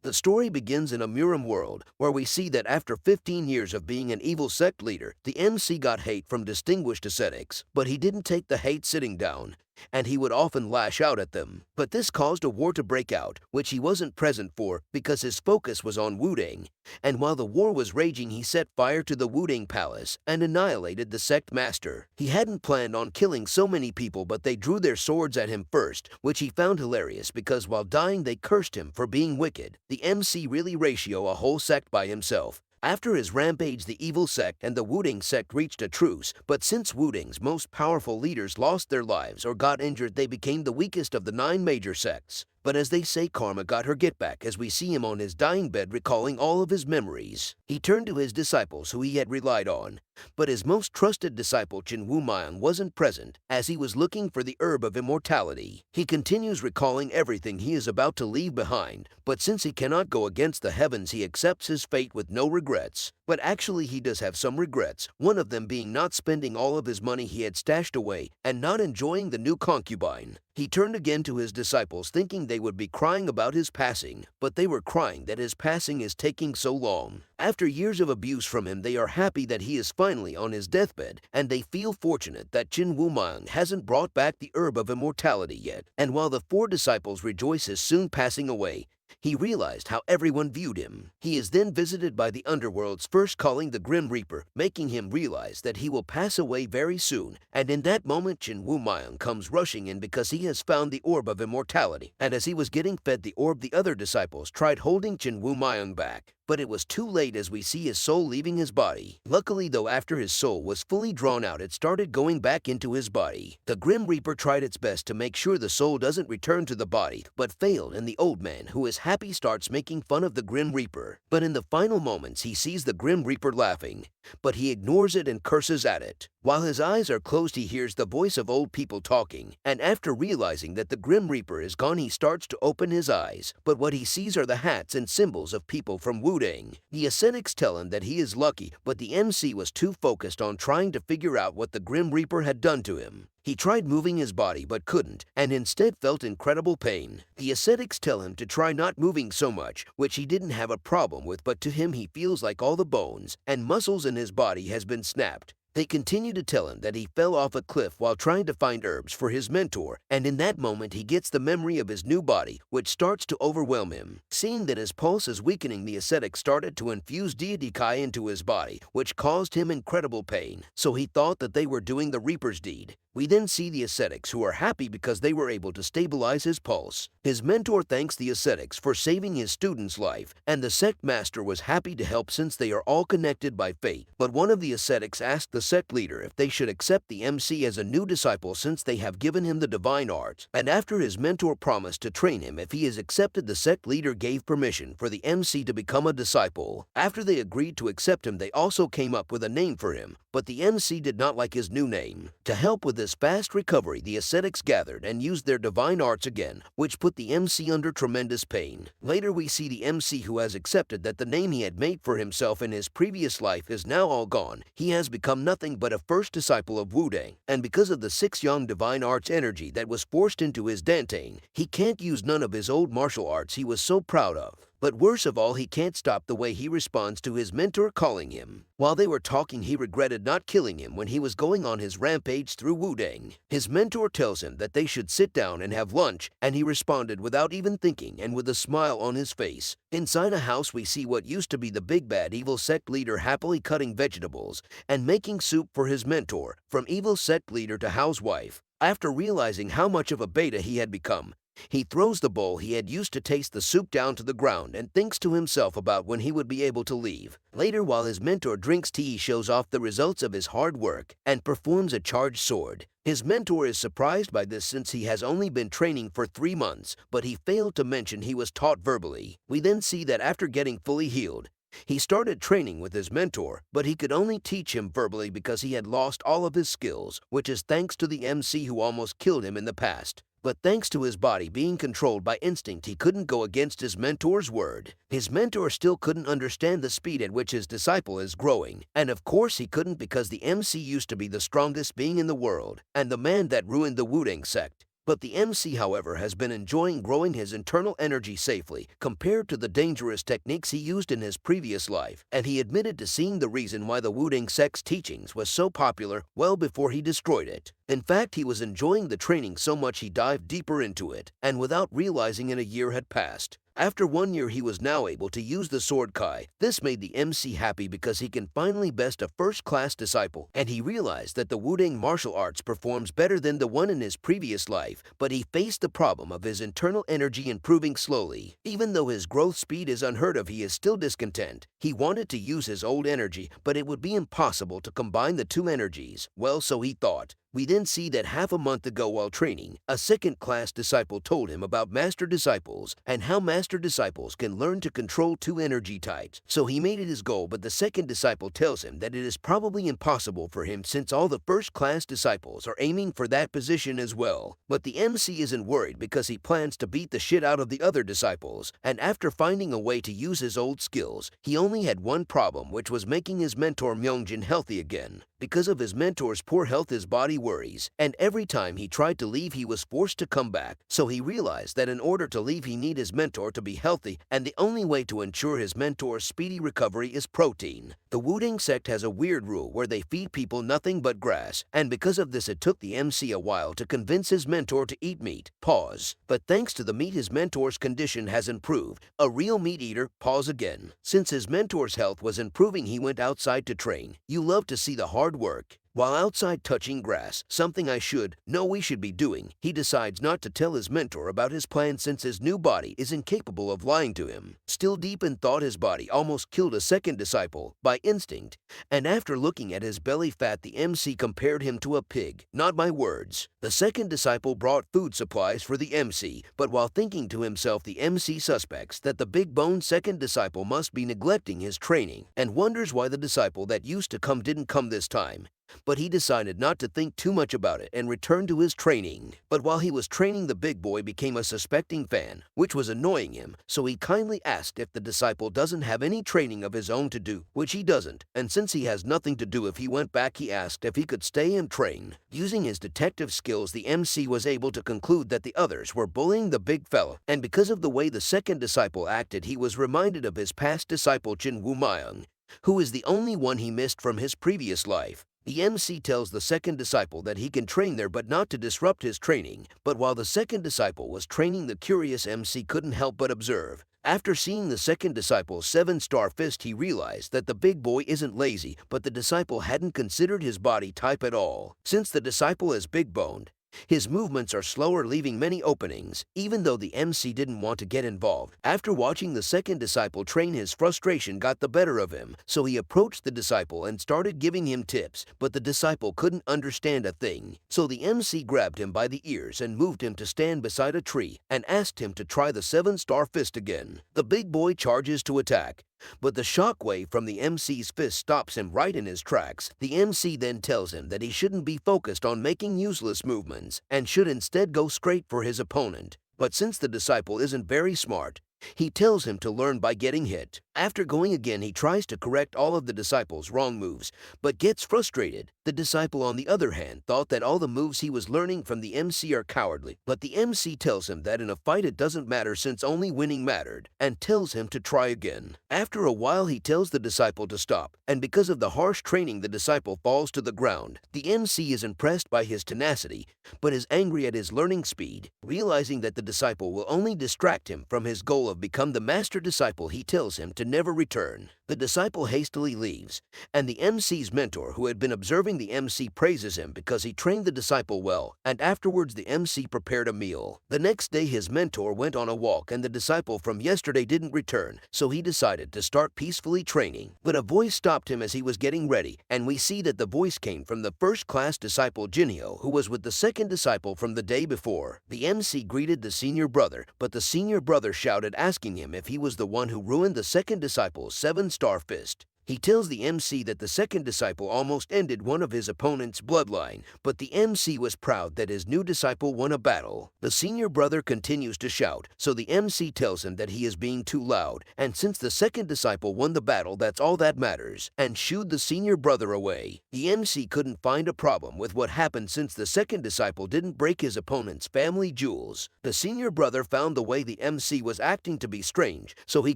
The story begins in a Murim world, where we see that after 15 years of being an evil sect leader, the MC got hate from distinguished ascetics, but he didn't take the hate sitting down, and he would often lash out at them. But this caused a war to break out, which he wasn't present for because his focus was on Wudang. And while the war was raging, he set fire to the Wudang palace and annihilated the sect master. He hadn't planned on killing so many people, but they drew their swords at him first, which he found hilarious because while dying they cursed him for being wicked. The MC really ratio a whole sect by himself. After his rampage, the evil sect and the Wudang sect reached a truce, but since Wudang's most powerful leaders lost their lives or got injured, they became the weakest of the 9 major sects. But as they say, karma got her get back as we see him on his dying bed recalling all of his memories. He turned to his disciples who he had relied on, but his most trusted disciple Chen Wumayang wasn't present as he was looking for the herb of immortality. He continues recalling everything he is about to leave behind, but since he cannot go against the heavens, he accepts his fate with no regrets. But actually he does have some regrets, one of them being not spending all of his money he had stashed away and not enjoying the new concubine. He turned again to his disciples thinking they would be crying about his passing, but they were crying that his passing is taking so long. After years of abuse from him, they are happy that he is finally on his deathbed, and they feel fortunate that Chen Wumayang hasn't brought back the herb of immortality yet. And while the 4 disciples rejoice his soon passing away, he realized how everyone viewed him. He is then visited by the underworld's first calling, the Grim Reaper, making him realize that he will pass away very soon. And in that moment, Chen Wumayang comes rushing in because he has found the orb of immortality. And as he was getting fed the orb, the other disciples tried holding Chen Wumayang back. But it was too late as we see his soul leaving his body. Luckily though, after his soul was fully drawn out, it started going back into his body. The Grim Reaper tried its best to make sure the soul doesn't return to the body, but failed, and the old man, who is happy, starts making fun of the Grim Reaper. But in the final moments, he sees the Grim Reaper laughing, but he ignores it and curses at it. While his eyes are closed, he hears the voice of old people talking, and after realizing that the Grim Reaper is gone, he starts to open his eyes. But what he sees are the hats and symbols of people from Wudang. The ascetics tell him that he is lucky, but the MC was too focused on trying to figure out what the Grim Reaper had done to him. He tried moving his body but couldn't, and instead felt incredible pain. The ascetics tell him to try not moving so much, which he didn't have a problem with, but to him he feels like all the bones and muscles in his body has been snapped. They continue to tell him that he fell off a cliff while trying to find herbs for his mentor, and in that moment he gets the memory of his new body, which starts to overwhelm him. Seeing that his pulse is weakening, the ascetic started to infuse deity Kai into his body, which caused him incredible pain, so he thought that they were doing the Reaper's deed. We then see the ascetics, who are happy because they were able to stabilize his pulse. His mentor thanks the ascetics for saving his student's life, and the sect master was happy to help since they are all connected by fate. But one of the ascetics asked the sect leader if they should accept the MC as a new disciple since they have given him the divine arts. And after his mentor promised to train him if he is accepted, the sect leader gave permission for the MC to become a disciple. After they agreed to accept him, they also came up with a name for him, but the MC did not like his new name. To help with this fast recovery, the ascetics gathered and used their divine arts again, which put the MC under tremendous pain. Later we see the MC, who has accepted that the name he had made for himself in his previous life is now all gone. He has become nothing but a first disciple of Wudang, and because of the 6 young divine arts energy that was forced into his Dantane, he can't use none of his old martial arts he was so proud of. But worse of all, he can't stop the way he responds to his mentor calling him. While they were talking, he regretted not killing him when he was going on his rampage through Wudang. His mentor tells him that they should sit down and have lunch, and he responded without even thinking and with a smile on his face. Inside a house, we see what used to be the big bad evil sect leader happily cutting vegetables and making soup for his mentor, from evil sect leader to housewife. After realizing how much of a beta he had become, he throws the bowl he had used to taste the soup down to the ground and thinks to himself about when he would be able to leave. Later, while his mentor drinks tea, he shows off the results of his hard work and performs a charged sword. His mentor is surprised by this since he has only been training for 3 months, but he failed to mention he was taught verbally. We then see that after getting fully healed, he started training with his mentor, but he could only teach him verbally because he had lost all of his skills, which is thanks to the MC who almost killed him in the past. But thanks to his body being controlled by instinct, he couldn't go against his mentor's word. His mentor still couldn't understand the speed at which his disciple is growing. And of course he couldn't, because the MC used to be the strongest being in the world, and the man that ruined the Wudang sect. But the MC, however, has been enjoying growing his internal energy safely compared to the dangerous techniques he used in his previous life, and he admitted to seeing the reason why the Wuding sect's teachings was so popular well before he destroyed it. In fact, he was enjoying the training so much he dived deeper into it, and without realizing it, a year had passed. After 1 year, he was now able to use the sword Kai. This made the MC happy because he can finally best a first-class disciple, and he realized that the Wuding martial arts performs better than the one in his previous life, but he faced the problem of his internal energy improving slowly. Even though his growth speed is unheard of, he is still discontent. He wanted to use his old energy, but it would be impossible to combine the two energies. Well, so he thought. We then see that half a month ago while training, a second-class disciple told him about master disciples and how master disciples can learn to control two energy types. So he made it his goal, but the second disciple tells him that it is probably impossible for him since all the first-class disciples are aiming for that position as well. But the MC isn't worried because he plans to beat the shit out of the other disciples, and after finding a way to use his old skills, he only had one problem, which was making his mentor Myungjin healthy again. Because of his mentor's poor health, his body worries, and every time he tried to leave, he was forced to come back. So he realized that in order to leave, he need his mentor to be healthy, and the only way to ensure his mentor's speedy recovery is protein. The Wuding sect has a weird rule where they feed people nothing but grass, and because of this, it took the MC a while to convince his mentor to eat meat. Pause. But thanks to the meat, his mentor's condition has improved. A real meat eater. Pause again. Since his mentor's health was improving, he went outside to train. You love to see the hard work. While outside touching grass, something we should be doing, he decides not to tell his mentor about his plan since his new body is incapable of lying to him. Still deep in thought, his body almost killed a second disciple by instinct, and after looking at his belly fat, the MC compared him to a pig. Not my words. The second disciple brought food supplies for the MC, but while thinking to himself, the MC suspects that the big-boned second disciple must be neglecting his training and wonders why the disciple that used to come didn't come this time. But he decided not to think too much about it and returned to his training. But while he was training, the big boy became a suspecting fan, which was annoying him, so he kindly asked if the disciple doesn't have any training of his own to do, which he doesn't, and since he has nothing to do if he went back, he asked if he could stay and train. Using his detective skills, the MC was able to conclude that the others were bullying the big fella, and because of the way the second disciple acted, he was reminded of his past disciple Jin Woo Myung, who is the only one he missed from his previous life. The MC tells the second disciple that he can train there but not to disrupt his training. But while the second disciple was training, the curious MC couldn't help but observe. After seeing the second disciple's 7-star fist, he realized that the big boy isn't lazy, but the disciple hadn't considered his body type at all. Since the disciple is big-boned, his movements are slower, leaving many openings, even though the MC didn't want to get involved. After watching the second disciple train, his frustration got the better of him, so he approached the disciple and started giving him tips, but the disciple couldn't understand a thing. So the MC grabbed him by the ears and moved him to stand beside a tree and asked him to try the 7-star fist again. The big boy charges to attack, but the shockwave from the MC's fist stops him right in his tracks. The MC then tells him that he shouldn't be focused on making useless movements and should instead go straight for his opponent. But since the disciple isn't very smart, he tells him to learn by getting hit. After going again, he tries to correct all of the disciple's wrong moves, but gets frustrated. The disciple, on the other hand, thought that all the moves he was learning from the MC are cowardly, but the MC tells him that in a fight it doesn't matter since only winning mattered, and tells him to try again. After a while, he tells the disciple to stop, and because of the harsh training, the disciple falls to the ground. The MC is impressed by his tenacity, but is angry at his learning speed. Realizing that the disciple will only distract him from his goal of become the master disciple, he tells him to never return. The disciple hastily leaves, and the MC's mentor, who had been observing the MC, praises him because he trained the disciple well, and afterwards the MC prepared a meal. The next day, his mentor went on a walk, and the disciple from yesterday didn't return, so he decided to start peacefully training. But a voice stopped him as he was getting ready, and we see that the voice came from the first-class disciple Jinhyo, who was with the second disciple from the day before. The MC greeted the senior brother, but the senior brother shouted, asking him if he was the one who ruined the second disciple's 7-star fist. He tells the MC that the second disciple almost ended one of his opponent's bloodline, but the MC was proud that his new disciple won a battle. The senior brother continues to shout, so the MC tells him that he is being too loud, and since the second disciple won the battle, that's all that matters, and shooed the senior brother away. The MC couldn't find a problem with what happened since the second disciple didn't break his opponent's family jewels. The senior brother found the way the MC was acting to be strange, so he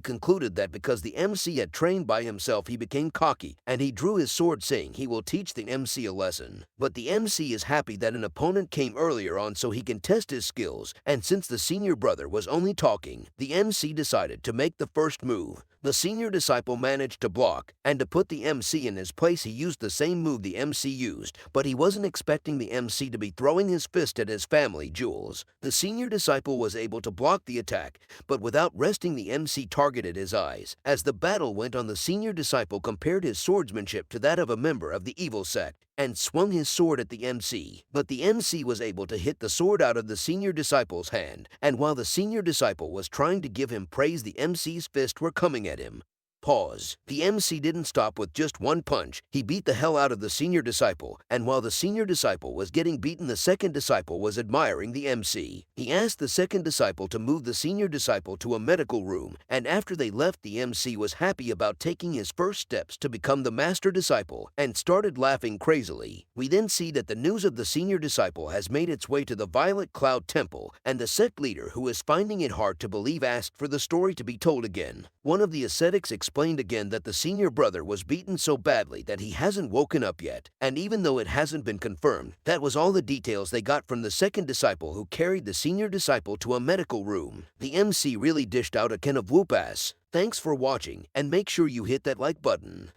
concluded that because the MC had trained by himself, he became cocky, and he drew his sword saying he will teach the MC a lesson. But the MC is happy that an opponent came earlier on so he can test his skills, and since the senior brother was only talking, the MC decided to make the first move. The senior disciple managed to block, and to put the MC in his place he used the same move the MC used, but he wasn't expecting the MC to be throwing his fist at his family jewels. The senior disciple was able to block the attack, but without resting the MC targeted his eyes. As the battle went on, the senior disciple compared his swordsmanship to that of a member of the evil sect, and swung his sword at the MC. But the MC was able to hit the sword out of the senior disciple's hand, and while the senior disciple was trying to give him praise, the MC's fists were coming at him. Pause. The MC didn't stop with just one punch. He beat the hell out of the senior disciple, and while the senior disciple was getting beaten, the second disciple was admiring the MC. He asked the second disciple to move the senior disciple to a medical room, and after they left, the MC was happy about taking his first steps to become the master disciple and started laughing crazily. We then see that the news of the senior disciple has made its way to the Violet Cloud Temple, and the sect leader, who is finding it hard to believe, asked for the story to be told again. One of the ascetics explained again that the senior brother was beaten so badly that he hasn't woken up yet, and even though it hasn't been confirmed, that was all the details they got from the second disciple, who carried the senior disciple to a medical room. The MC really dished out a can of whoop ass. Thanks for watching, and make sure you hit that like button.